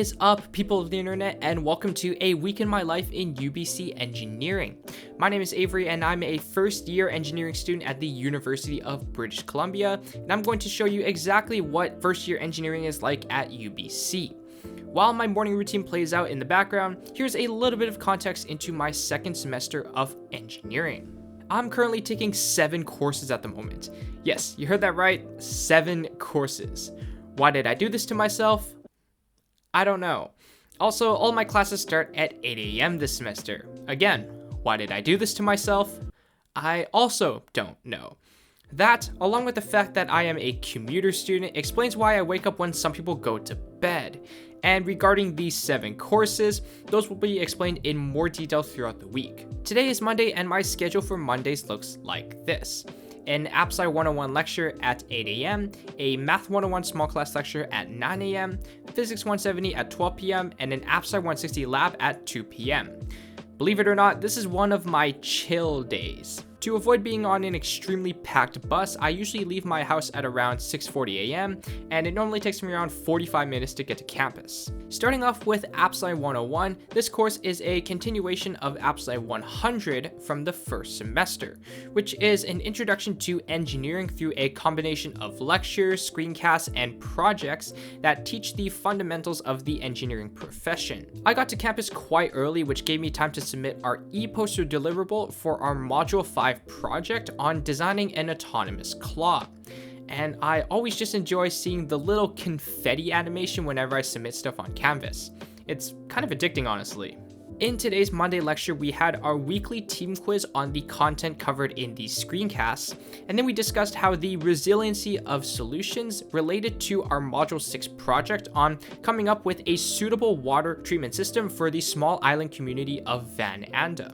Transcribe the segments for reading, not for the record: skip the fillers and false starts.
is up, people of the internet, and welcome to a week in my life in UBC engineering. My name is Avery and I'm a first year engineering student at the University of British Columbia, and I'm going to show you exactly what first year engineering is like at UBC. While my morning routine plays out in the background, here's a little bit of context into my second semester of engineering. I'm currently taking 7 courses at the moment. Yes, you heard that right, 7 courses. Why did I do this to myself? I don't know. Also, all my classes start at 8 a.m. this semester. Again, why did I do this to myself? I also don't know. That, along with the fact that I am a commuter student, explains why I wake up when some people go to bed. And regarding these 7 courses, those will be explained in more detail throughout the week. Today is Monday and my schedule for Mondays looks like this. An AppSci 101 lecture at 8 a.m., a Math 101 small class lecture at 9 a.m., Physics 170 at 12 p.m., and an AppSci 160 lab at 2 p.m. Believe it or not, this is one of my chill days. To avoid being on an extremely packed bus, I usually leave my house at around 6:40 a.m., and it normally takes me around 45 minutes to get to campus. Starting off with AppSci 101, this course is a continuation of AppSci 100 from the first semester, which is an introduction to engineering through a combination of lectures, screencasts, and projects that teach the fundamentals of the engineering profession. I got to campus quite early, which gave me time to submit our e-poster deliverable for our Module 5 project on designing an autonomous claw. And I always just enjoy seeing the little confetti animation whenever I submit stuff on Canvas. It's kind of addicting, honestly. In today's Monday lecture, we had our weekly team quiz on the content covered in these screencasts, and then we discussed how the resiliency of solutions related to our Module 6 project on coming up with a suitable water treatment system for the small island community of Van Anda.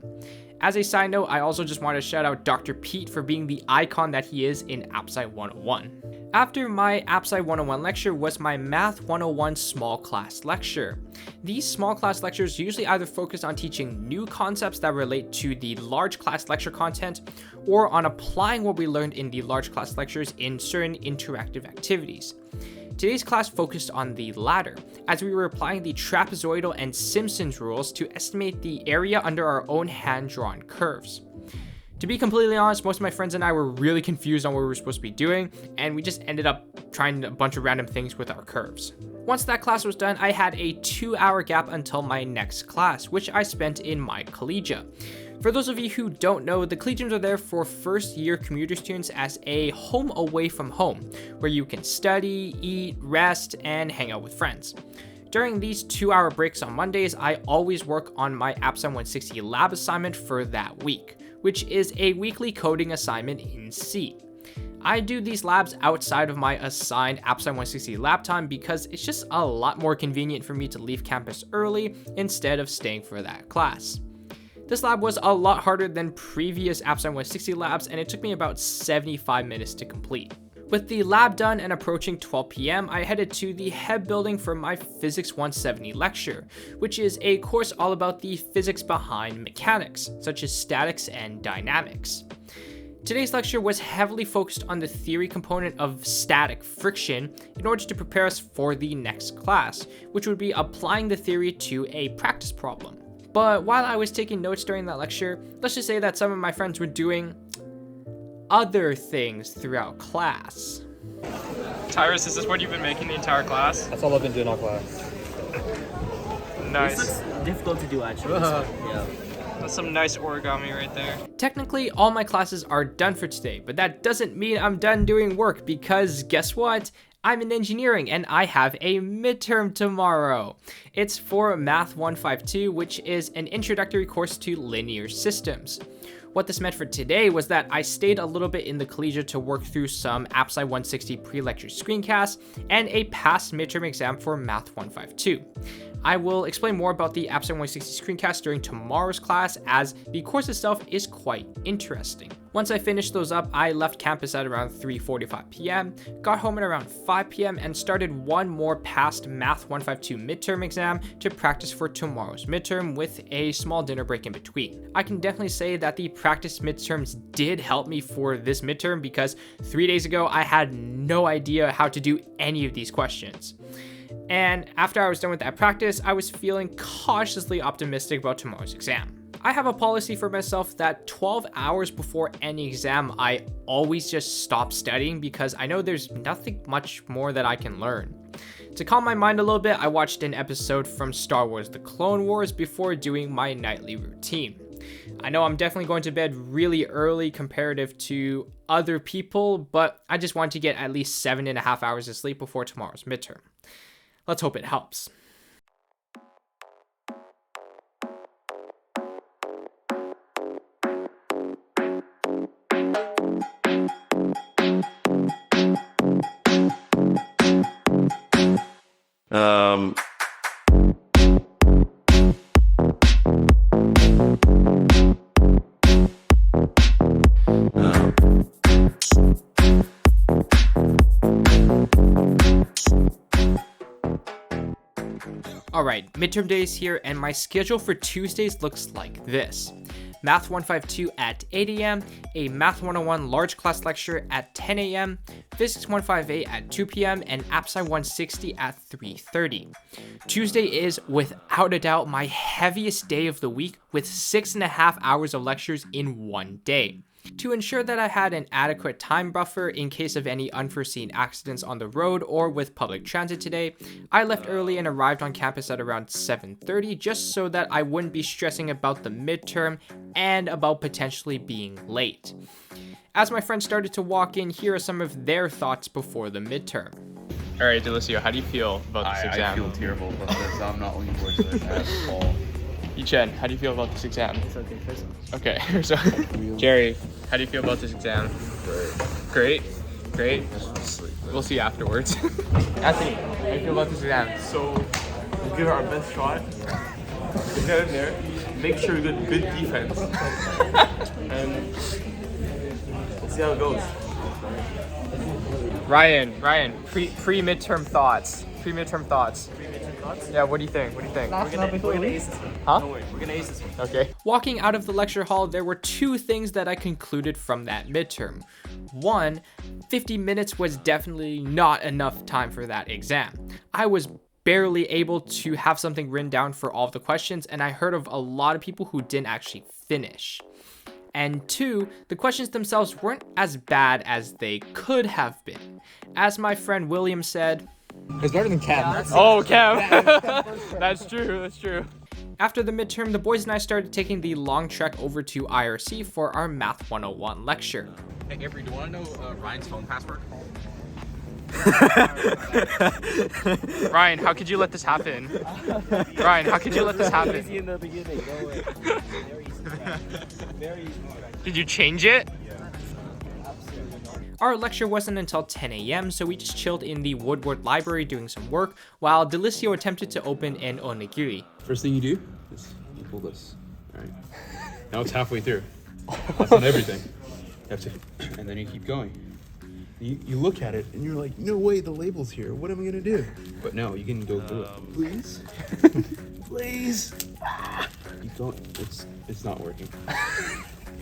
As a side note, I also just want to shout out Dr. Pete for being the icon that he is in AppSci 101. After my AppSci 101 lecture was my Math 101 small class lecture. These small class lectures usually either focus on teaching new concepts that relate to the large class lecture content, or on applying what we learned in the large class lectures in certain interactive activities. Today's class focused on the latter, as we were applying the trapezoidal and Simpson's rules to estimate the area under our own hand-drawn curves. To be completely honest, most of my friends and I were really confused on what we were supposed to be doing, and we just ended up trying a bunch of random things with our curves. Once that class was done, I had a 2-hour gap until my next class, which I spent in my collegia. For those of you who don't know, the collegiums are there for first year commuter students as a home away from home, where you can study, eat, rest, and hang out with friends. During these 2-hour breaks on Mondays, I always work on my AppSci 160 lab assignment for that week, which is a weekly coding assignment in C. I do these labs outside of my assigned AppSci 160 lab time because it's just a lot more convenient for me to leave campus early instead of staying for that class. This lab was a lot harder than previous AppSci 160 labs, and it took me about 75 minutes to complete. With the lab done and approaching 12 p.m., I headed to the HEB building for my Physics 170 lecture, which is a course all about the physics behind mechanics, such as statics and dynamics. Today's lecture was heavily focused on the theory component of static friction in order to prepare us for the next class, which would be applying the theory to a practice problem. But while I was taking notes during that lecture, let's just say that some of my friends were doing other things throughout class. Tyrus, is this what you've been making the entire class? That's all I've been doing all class. Nice. This looks difficult to do, actually. Yeah. That's some nice origami right there. Technically, all my classes are done for today, but that doesn't mean I'm done doing work because guess what? I'm in engineering and I have a midterm tomorrow. It's for Math 152, which is an introductory course to linear systems. What this meant for today was that I stayed a little bit in the collegia to work through some AppSci 160 pre-lecture screencasts and a past midterm exam for Math 152. I will explain more about the AppSci 160 screencast during tomorrow's class, as the course itself is quite interesting. Once I finished those up, I left campus at around 3:45 p.m., got home at around 5 p.m., and started one more past Math 152 midterm exam to practice for tomorrow's midterm with a small dinner break in between. I can definitely say that the practice midterms did help me for this midterm because 3 days ago I had no idea how to do any of these questions. And after I was done with that practice, I was feeling cautiously optimistic about tomorrow's exam. I have a policy for myself that 12 hours before any exam, I always just stop studying because I know there's nothing much more that I can learn. To calm my mind a little bit, I watched an episode from Star Wars: The Clone Wars before doing my nightly routine. I know I'm definitely going to bed really early comparative to other people, but I just want to get at least 7.5 hours of sleep before tomorrow's midterm. Let's hope it helps. Alright, midterm day is here and my schedule for Tuesdays looks like this. Math 152 at 8 a.m., a Math 101 large class lecture at 10 a.m., Physics 158 at 2 p.m., and AppSci 160 at 3:30. Tuesday is, without a doubt, my heaviest day of the week with 6.5 hours of lectures in one day. To ensure that I had an adequate time buffer in case of any unforeseen accidents on the road or with public transit today, I left early and arrived on campus at around 7:30 just so that I wouldn't be stressing about the midterm and about potentially being late. As my friends started to walk in, here are some of their thoughts before the midterm. All right, Delicio, how do you feel about this exam? I feel terrible about this. I'm not looking forward to it at all. Yichen, how do you feel about this exam? It's okay, first one. Okay, so Jerry, how do you feel about this exam? Great. Great? We'll see afterwards. Anthony, how do you feel about this exam? So we'll give it our best shot. Get in there, make sure we get good defense, and we'll see how it goes. Ryan, pre-midterm thoughts. Pre-midterm thoughts. Yeah, what do you think? We're gonna ace this one. Huh? Don't worry, we're gonna ace this one. Okay. Walking out of the lecture hall, there were two things that I concluded from that midterm. One, 50 minutes was definitely not enough time for that exam. I was barely able to have something written down for all of the questions, and I heard of a lot of people who didn't actually finish. And two, the questions themselves weren't as bad as they could have been. As my friend William said, it's better than Cam. Oh, Cam. That's true. after the midterm, the boys and I started taking the long trek over to IRC for our Math 101 lecture. Hey, Avery, do you want to know Ryan's phone password? Ryan, how could you let this happen? Ryan, how could you let this happen? Easy in the beginning, don't worry. Very easy. Very easy. Did you change it? Our lecture wasn't until 10 a.m., so we just chilled in the Woodward library doing some work, while Delicio attempted to open an onigiri. First thing you do is you pull this. All right. Now it's halfway through. That's not everything. You have to, and then you keep going. You look at it and you're like, no way, the label's here. What am I gonna do? But no, you can go through it. Please, please. You don't. It's not working.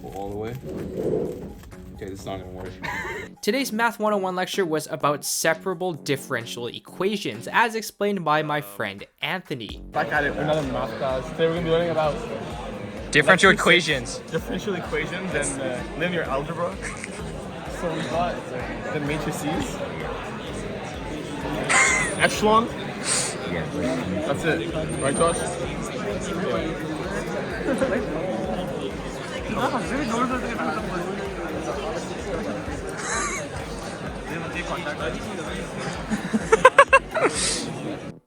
Pull all the way. Okay, this is not gonna work. Today's Math 101 lecture was about separable differential equations, as explained by my friend Anthony. Back at it, another math class. Today we're gonna be learning about Differential equations. differential equations and linear algebra. So we got the matrices, echelon. That's it, right, Josh?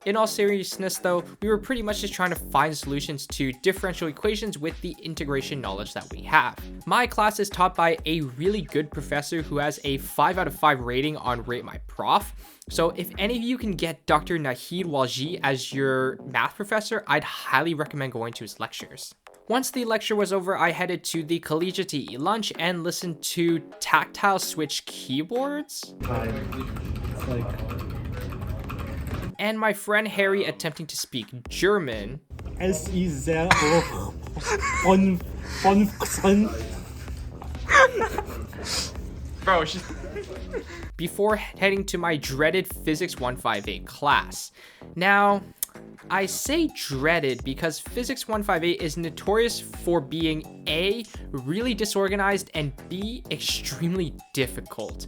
In all seriousness though, we were pretty much just trying to find solutions to differential equations with the integration knowledge that we have. My class is taught by a really good professor who has a 5 out of 5 rating on Rate My Prof. So if any of you can get Dr. Nahid Walji as your math professor, I'd highly recommend going to his lectures. Once the lecture was over, I headed to the collegiate to eat lunch and listened to tactile switch keyboards. And my friend Harry attempting to speak German. Es ist sehr von Bro, she's... before heading to my dreaded Physics 158 class. Now, I say dreaded because Physics 158 is notorious for being A, really disorganized, and B, extremely difficult.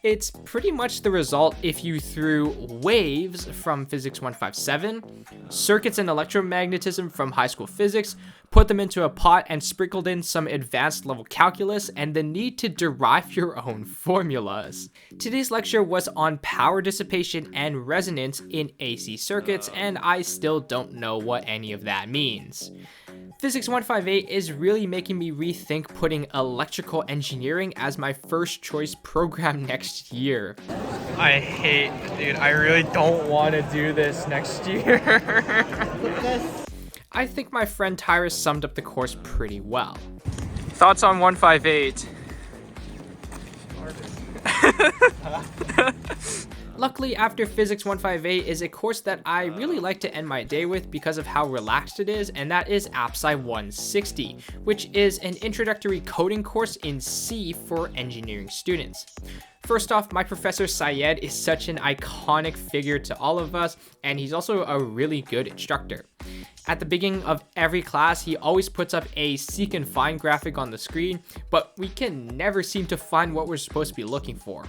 It's pretty much the result if you threw waves from Physics 157, circuits and electromagnetism from high school physics, put them into a pot and sprinkled in some advanced level calculus and the need to derive your own formulas. Today's lecture was on power dissipation and resonance in AC circuits, and I still don't know what any of that means. Physics 158 is really making me rethink putting electrical engineering as my first choice program next year. Dude, I really don't want to do this next year. I think my friend Tyrus summed up the course pretty well. Thoughts on 158? Luckily, after Physics 158 is a course that I really like to end my day with because of how relaxed it is, and that is AppSci 160, which is an introductory coding course in C for engineering students. First off, my professor Syed is such an iconic figure to all of us, and he's also a really good instructor. At the beginning of every class, he always puts up a seek and find graphic on the screen, but we can never seem to find what we're supposed to be looking for.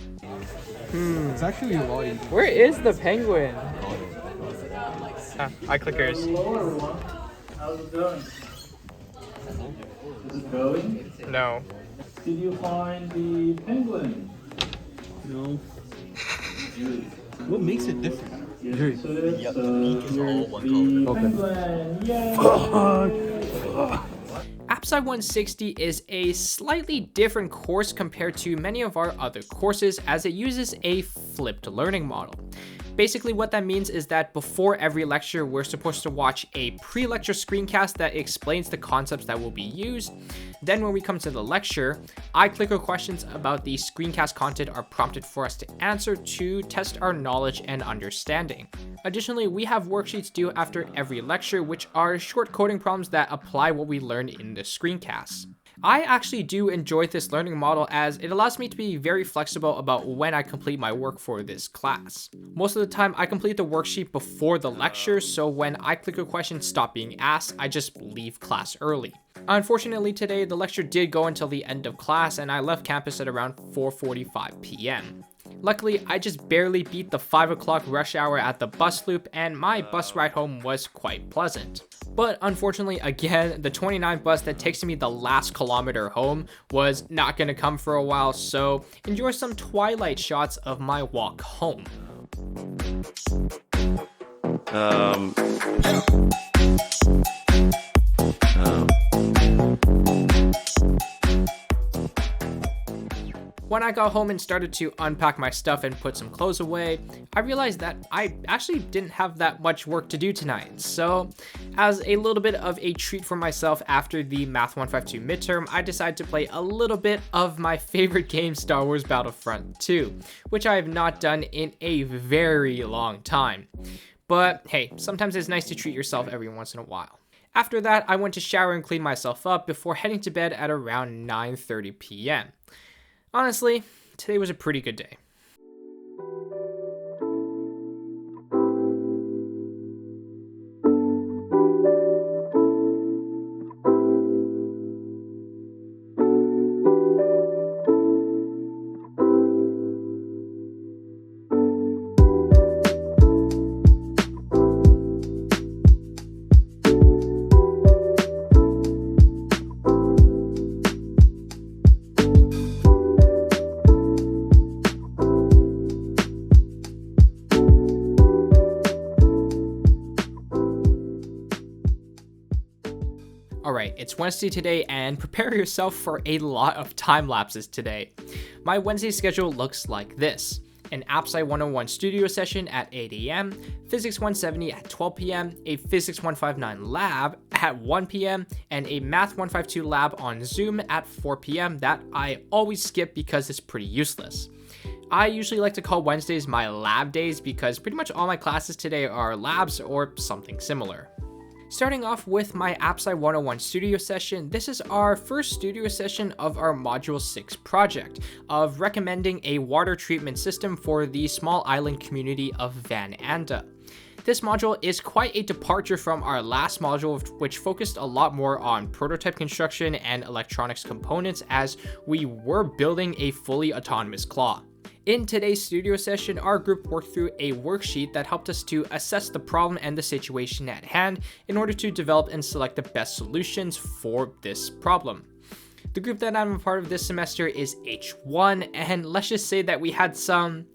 It's actually a lot easier. Where is the penguin? Eye clickers. How's it going? Is it going? No. Did you find the penguin? No. What makes it different? Yes, it is. Here's the penguin. Yay! AppSci 160 is a slightly different course compared to many of our other courses, as it uses a flipped learning model. Basically what that means is that before every lecture, we're supposed to watch a pre-lecture screencast that explains the concepts that will be used. Then when we come to the lecture, eye-clicker questions about the screencast content are prompted for us to answer to test our knowledge and understanding. Additionally, we have worksheets due after every lecture, which are short coding problems that apply what we learned in the screencasts. I actually do enjoy this learning model as it allows me to be very flexible about when I complete my work for this class. Most of the time I complete the worksheet before the lecture, so when eye-clicker questions stop being asked, I just leave class early. Unfortunately today, the lecture did go until the end of class and I left campus at around 4:45 p.m. Luckily, I just barely beat the 5 o'clock rush hour at the bus loop and my bus ride home was quite pleasant. But unfortunately, again, the 29 bus that takes me the last kilometer home was not gonna come for a while, so enjoy some twilight shots of my walk home. When I got home and started to unpack my stuff and put some clothes away, I realized that I actually didn't have that much work to do tonight. So, as a little bit of a treat for myself after the Math 152 midterm, I decided to play a little bit of my favorite game, Star Wars Battlefront 2, which I have not done in a very long time. But hey, sometimes it's nice to treat yourself every once in a while. After that, I went to shower and clean myself up before heading to bed at around 9:30 p.m. Honestly, today was a pretty good day. Alright, it's Wednesday today and prepare yourself for a lot of time lapses today. My Wednesday schedule looks like this: an AppSci 101 studio session at 8 a.m, Physics 170 at 12 p.m, a Physics 159 lab at 1 p.m, and a Math 152 lab on Zoom at 4 p.m. that I always skip because it's pretty useless. I usually like to call Wednesdays my lab days because pretty much all my classes today are labs or something similar. Starting off with my AppSci 101 studio session, this is our first studio session of our Module 6 project of recommending a water treatment system for the small island community of Van Anda. This module is quite a departure from our last module, which focused a lot more on prototype construction and electronics components as we were building a fully autonomous claw. In today's studio session, our group worked through a worksheet that helped us to assess the problem and the situation at hand in order to develop and select the best solutions for this problem. The group that I'm a part of this semester is H1, and let's just say that we had some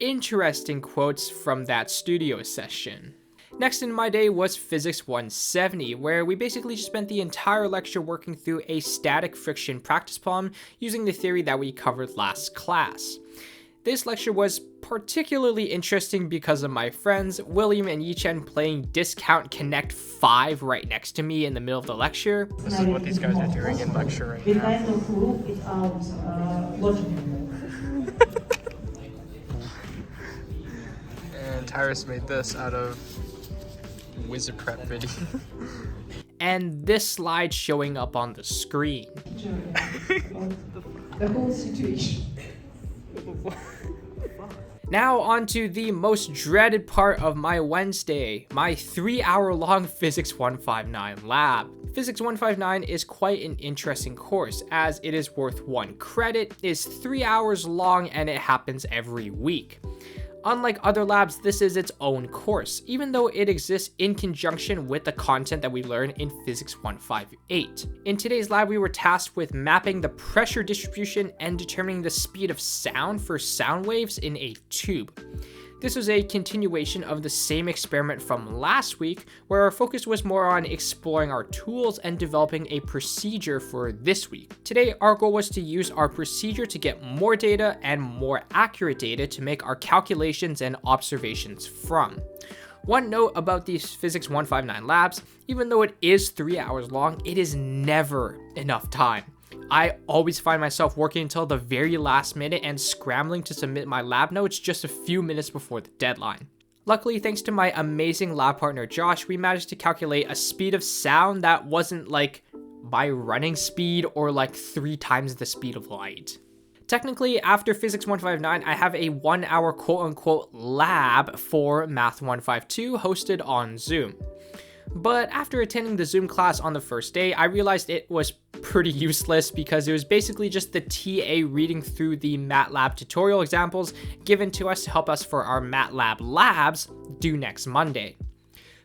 interesting quotes from that studio session. Next in my day was Physics 170, where we basically just spent the entire lecture working through a static friction practice problem using the theory that we covered last class. This lecture was particularly interesting because of my friends William and Yichen playing Discount Connect 5 right next to me in the middle of the lecture. This is what these guys are doing in lecture right now. And Tyrus made this out of Wizard Prep video. And this slide showing up on the screen. The whole situation. Now on to the most dreaded part of my Wednesday, my 3-hour-long Physics 159 lab. Physics 159 is quite an interesting course as it is worth 1 credit, is 3 hours long, and it happens every week. Unlike other labs, this is its own course, even though it exists in conjunction with the content that we learn in Physics 158. In today's lab, we were tasked with mapping the pressure distribution and determining the speed of sound for sound waves in a tube. This was a continuation of the same experiment from last week, where our focus was more on exploring our tools and developing a procedure for this week. Today, our goal was to use our procedure to get more data and more accurate data to make our calculations and observations from. One note about these Physics 159 labs, even though it is 3 hours long, it is never enough time. I always find myself working until the very last minute and scrambling to submit my lab notes just a few minutes before the deadline. Luckily, thanks to my amazing lab partner Josh, we managed to calculate a speed of sound that wasn't like my running speed or like 3 times the speed of light. Technically, after Physics 159, I have a 1-hour quote-unquote lab for Math 152 hosted on Zoom. But after attending the Zoom class on the first day, I realized it was pretty useless because it was basically just the TA reading through the MATLAB tutorial examples given to us to help us for our MATLAB labs due next Monday.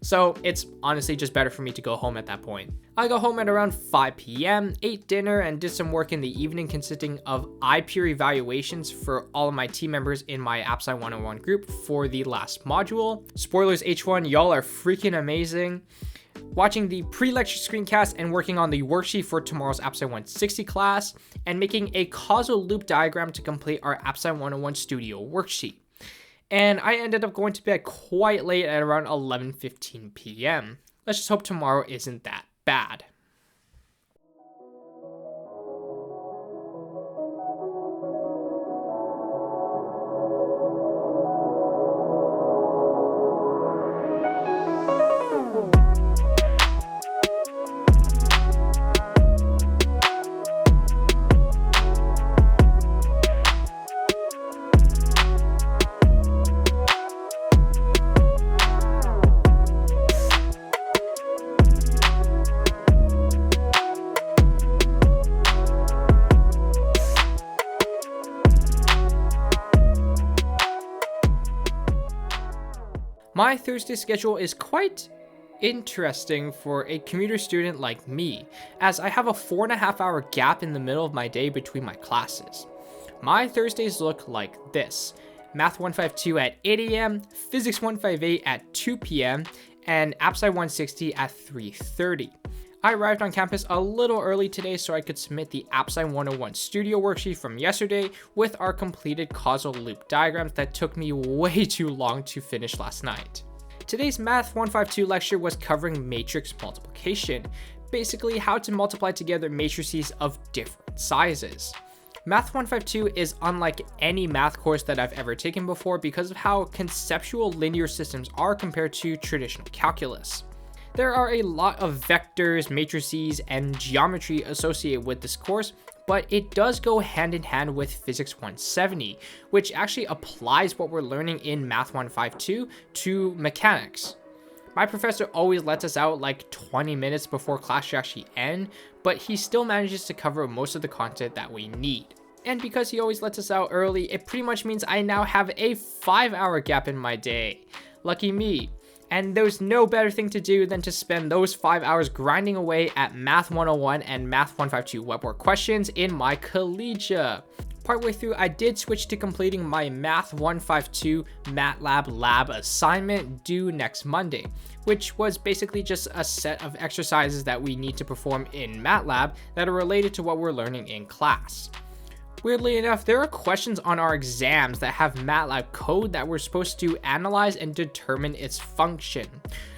So it's honestly just better for me to go home at that point. I got home at around 5 p.m., ate dinner, and did some work in the evening consisting of eye-peer evaluations for all of my team members in my AppSci 101 group for the last module. Spoilers H1, y'all are freaking amazing. Watching the pre-lecture screencast and working on the worksheet for tomorrow's AppSci 160 class, and making a causal loop diagram to complete our AppSci 101 studio worksheet. And I ended up going to bed quite late at around 11:15 p.m. Let's just hope tomorrow isn't that bad. My Thursday schedule is quite interesting for a commuter student like me, as I have a 4.5-hour gap in the middle of my day between my classes. My Thursdays look like this: Math 152 at 8 a.m., Physics 158 at 2 p.m., and AppSci 160 at 3:30. I arrived on campus a little early today so I could submit the AppSci 101 studio worksheet from yesterday with our completed causal loop diagrams that took me way too long to finish last night. Today's Math 152 lecture was covering matrix multiplication, basically how to multiply together matrices of different sizes. Math 152 is unlike any math course that I've ever taken before because of how conceptual linear systems are compared to traditional calculus. There are a lot of vectors, matrices, and geometry associated with this course, but it does go hand in hand with Physics 170, which actually applies what we're learning in Math 152 to mechanics. My professor always lets us out like 20 minutes before class should actually end, but he still manages to cover most of the content that we need. And because he always lets us out early, it pretty much means I now have a 5-hour gap in my day. Lucky me. And there's no better thing to do than to spend those 5 hours grinding away at Math 101 and Math 152 web work questions in my collegia. Partway through, I did switch to completing my Math 152 MATLAB lab assignment due next Monday, which was basically just a set of exercises that we need to perform in MATLAB that are related to what we're learning in class. Weirdly enough, there are questions on our exams that have MATLAB code that we're supposed to analyze and determine its function,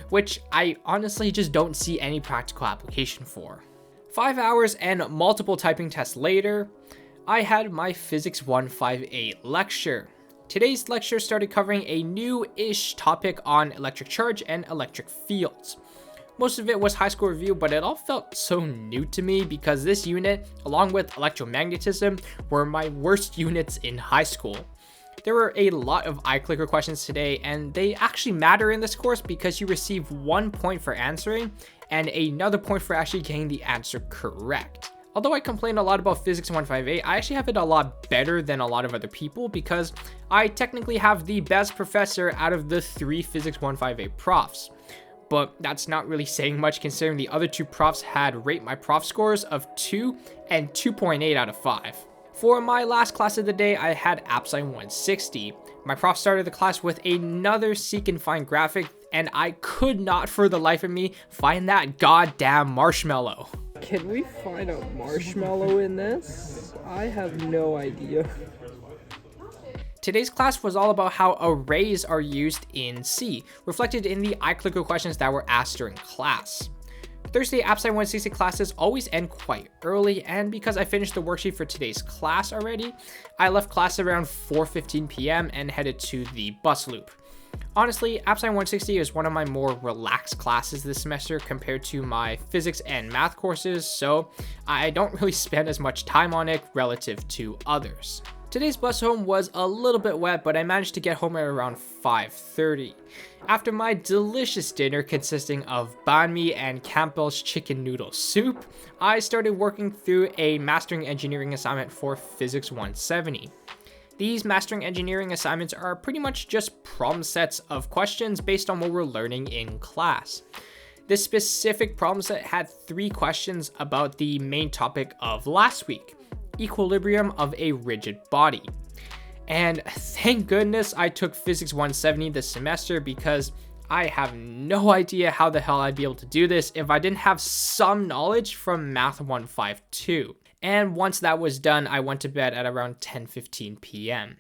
which I honestly just don't see any practical application for. 5 hours and multiple typing tests later, I had my Physics 158 lecture. Today's lecture started covering a new-ish topic on electric charge and electric fields. Most of it was high school review, but it all felt so new to me because this unit, along with electromagnetism, were my worst units in high school. There were a lot of iClicker questions today, and they actually matter in this course because you receive 1 point for answering and another point for actually getting the answer correct. Although I complained a lot about Physics 158, I actually have it a lot better than a lot of other people because I technically have the best professor out of the 3 Physics 158 profs. But that's not really saying much considering the other 2 profs had rate my prof scores of 2 and 2.8 out of 5. For my last class of the day, I had AppSci 160. My prof started the class with another seek and find graphic, and I could not for the life of me find that goddamn marshmallow. Can we find a marshmallow in this? I have no idea. Today's class was all about how arrays are used in C, reflected in the iClicker questions that were asked during class. Thursday AppSci 160 classes always end quite early, and because I finished the worksheet for today's class already, I left class around 4:15 p.m. and headed to the bus loop. Honestly, AppSci 160 is one of my more relaxed classes this semester compared to my physics and math courses, so I don't really spend as much time on it relative to others. Today's bus home was a little bit wet, but I managed to get home at around 5:30. After my delicious dinner consisting of banh mi and Campbell's chicken noodle soup, I started working through a mastering engineering assignment for Physics 170. These mastering engineering assignments are pretty much just problem sets of questions based on what we're learning in class. This specific problem set had 3 questions about the main topic of last week: equilibrium of a rigid body. And thank goodness I took Physics 170 this semester because I have no idea how the hell I'd be able to do this if I didn't have some knowledge from Math 152. And once that was done, I went to bed at around 10:15 p.m.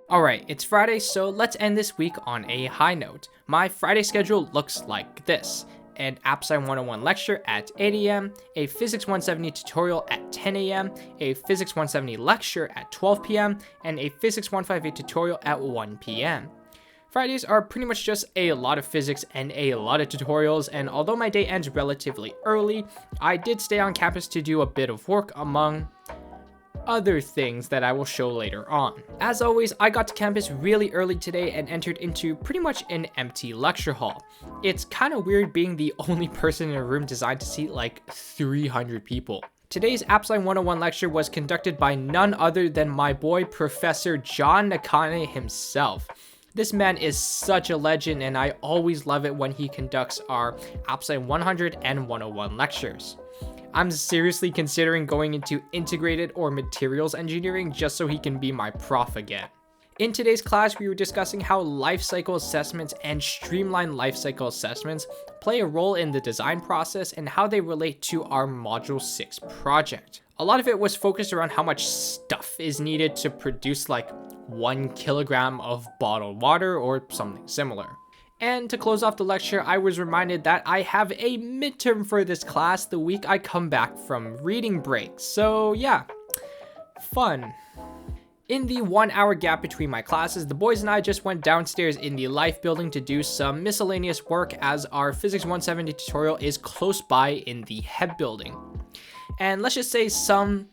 Alright, it's Friday, so let's end this week on a high note. My Friday schedule looks like this: an AppSci 101 lecture at 8 a.m., a Physics 170 tutorial at 10 a.m., a Physics 170 lecture at 12 p.m., and a Physics 158 tutorial at 1 p.m. Fridays are pretty much just a lot of physics and a lot of tutorials, and although my day ends relatively early, I did stay on campus to do a bit of work among other things that I will show later on. As always, I got to campus really early today and entered into pretty much an empty lecture hall. It's kind of weird being the only person in a room designed to seat like 300 people. Today's AppsLine 101 lecture was conducted by none other than my boy Professor John Nakane himself. This man is such a legend, and I always love it when he conducts our AppsLine 100 and 101 lectures. I'm seriously considering going into integrated or materials engineering just so he can be my prof again. In today's class, we were discussing how lifecycle assessments and streamlined lifecycle assessments play a role in the design process and how they relate to our Module 6 project. A lot of it was focused around how much stuff is needed to produce like 1 kilogram of bottled water or something similar. And to close off the lecture, I was reminded that I have a midterm for this class the week I come back from reading break. So yeah, fun. In the 1 hour gap between my classes, the boys and I just went downstairs in the Life building to do some miscellaneous work as our Physics 170 tutorial is close by in the Head building. And let's just say some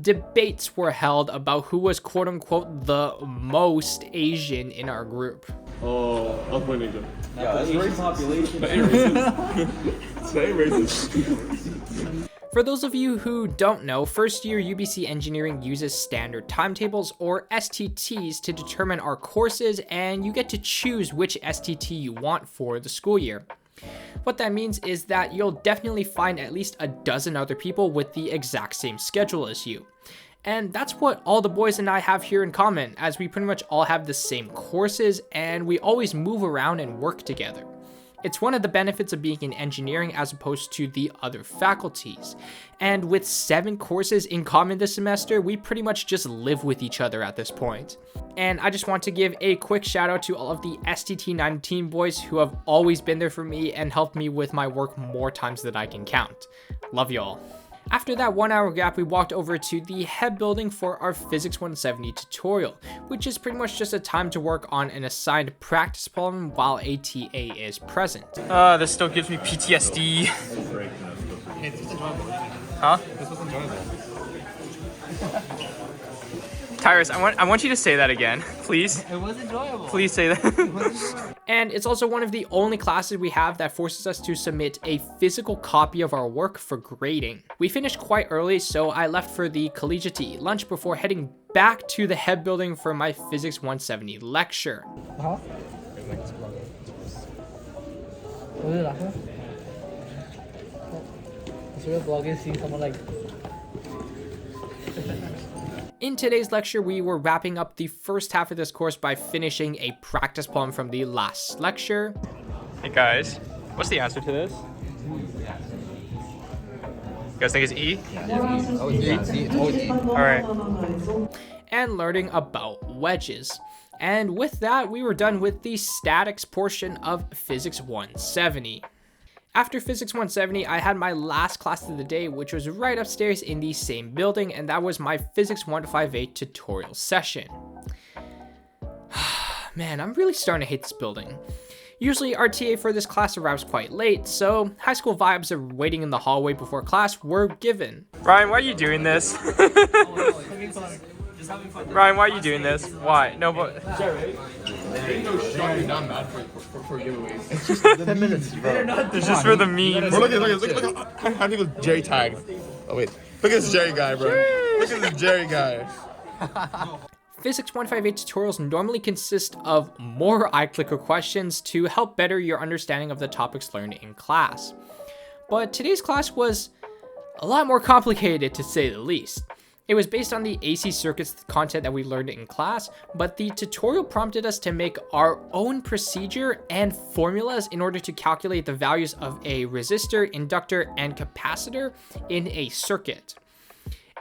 debates were held about who was quote unquote the most Asian in our group. Oh, I'll point it. Yeah, that's Asian population. It's very racist. For those of you who don't know, first year UBC engineering uses standard timetables or STTs to determine our courses, and you get to choose which STT you want for the school year. What that means is that you'll definitely find at least a dozen other people with the exact same schedule as you. And that's what all the boys and I have here in common, as we pretty much all have the same courses and we always move around and work together. It's one of the benefits of being in engineering as opposed to the other faculties. And with 7 courses in common this semester, we pretty much just live with each other at this point. And I just want to give a quick shout out to all of the STT19 boys who have always been there for me and helped me with my work more times than I can count. Love y'all. After that 1 hour gap, we walked over to the Head building for our Physics 170 tutorial, which is pretty much just a time to work on an assigned practice problem while ATA is present. This still gives me PTSD. Huh? This was enjoyable. Tyrus, I want you to say that again, please. It was enjoyable. Please say that. And it's also one of the only classes we have that forces us to submit a physical copy of our work for grading. We finished quite early, so I left for the collegiate to eat lunch before heading back to the Head building for my Physics 170 lecture. Huh? What is that? It's real vlogging seeing someone like. In today's lecture, we were wrapping up the first half of this course by finishing a practice problem from the last lecture. Hey guys, what's the answer to this? You guys think it's E? Alright. And learning about wedges. And with that, we were done with the statics portion of Physics 170. After Physics 170, I had my last class of the day, which was right upstairs in the same building, and that was my Physics 158 tutorial session. Man, I'm really starting to hate this building. Usually our TA for this class arrives quite late, so high school vibes of waiting in the hallway before class were given. Ryan, why are you doing this? Ryan, why are you doing this? Why? No, but... Not bad for giveaways. It's just 10 minutes, bro. It's just for the memes. Bro, look how many people Jerry tagged. Oh wait, look at this Jerry guy, bro. Look at this Jerry guy. Physics 158 tutorials normally consist of more iClicker questions to help better your understanding of the topics learned in class. But today's class was a lot more complicated, to say the least. It was based on the AC circuits content that we learned in class, but the tutorial prompted us to make our own procedure and formulas in order to calculate the values of a resistor, inductor, and capacitor in a circuit.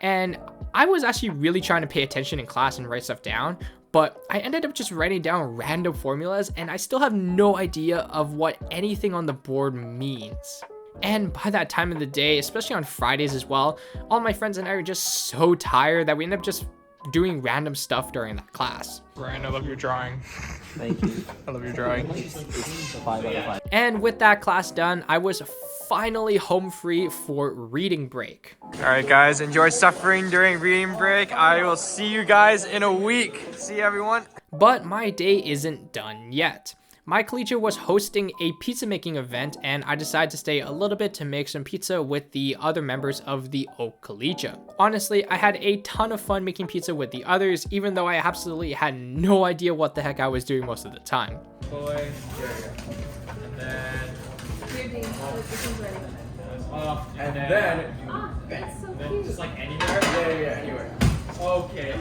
And I was actually really trying to pay attention in class and write stuff down, but I ended up just writing down random formulas, and I still have no idea of what anything on the board means. And by that time of the day, especially on Fridays as well, all my friends and I were just so tired that we ended up just doing random stuff during that class. Ryan, I love your drawing. Thank you. I love your drawing. 5 out of 5. And with that class done, I was finally home free for reading break. All right, guys, enjoy suffering during reading break. I will see you guys in a week. See you, everyone. But my day isn't done yet. My collegiate was hosting a pizza making event, and I decided to stay a little bit to make some pizza with the other members of the Oak Collegiate. Honestly, I had a ton of fun making pizza with the others, even though I absolutely had no idea what the heck I was doing most of the time. Boy, here we go. And then and then That's so cute. just like anywhere. Yeah, anywhere. Okay.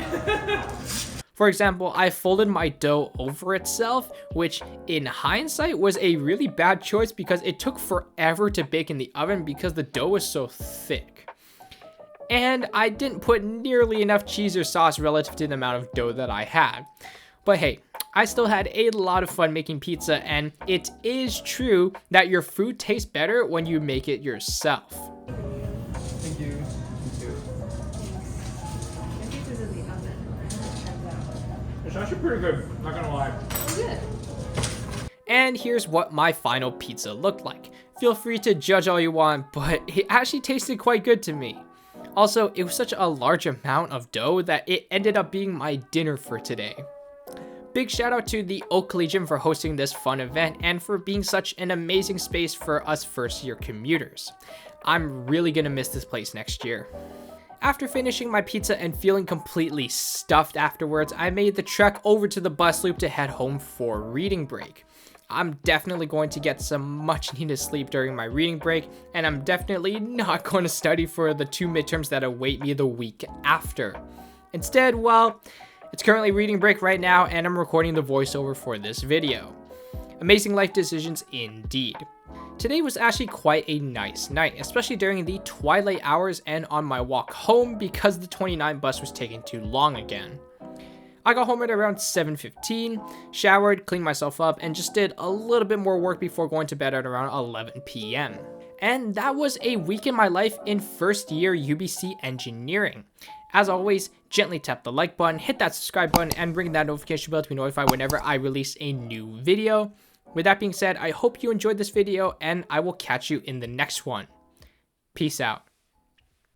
For example, I folded my dough over itself, which in hindsight was a really bad choice because it took forever to bake in the oven because the dough was so thick. And I didn't put nearly enough cheese or sauce relative to the amount of dough that I had. But hey, I still had a lot of fun making pizza, and it is true that your food tastes better when you make it yourself. Thank you. It's actually pretty good, not gonna lie. And here's what my final pizza looked like. Feel free to judge all you want, but it actually tasted quite good to me. Also, it was such a large amount of dough that it ended up being my dinner for today. Big shout out to the Oak Collegiate for hosting this fun event and for being such an amazing space for us first year commuters. I'm really gonna miss this place next year. After finishing my pizza and feeling completely stuffed afterwards, I made the trek over to the bus loop to head home for reading break. I'm definitely going to get some much needed sleep during my reading break, and I'm definitely not going to study for the 2 midterms that await me the week after. Instead, well, it's currently reading break right now, and I'm recording the voiceover for this video. Amazing life decisions indeed. Today was actually quite a nice night, especially during the twilight hours and on my walk home because the 29 bus was taking too long again. I got home at around 7:15, showered, cleaned myself up, and just did a little bit more work before going to bed at around 11 p.m. And that was a week in my life in first year UBC engineering. As always, gently tap the like button, hit that subscribe button, and ring that notification bell to be notified whenever I release a new video. With that being said, I hope you enjoyed this video, and I will catch you in the next one. Peace out.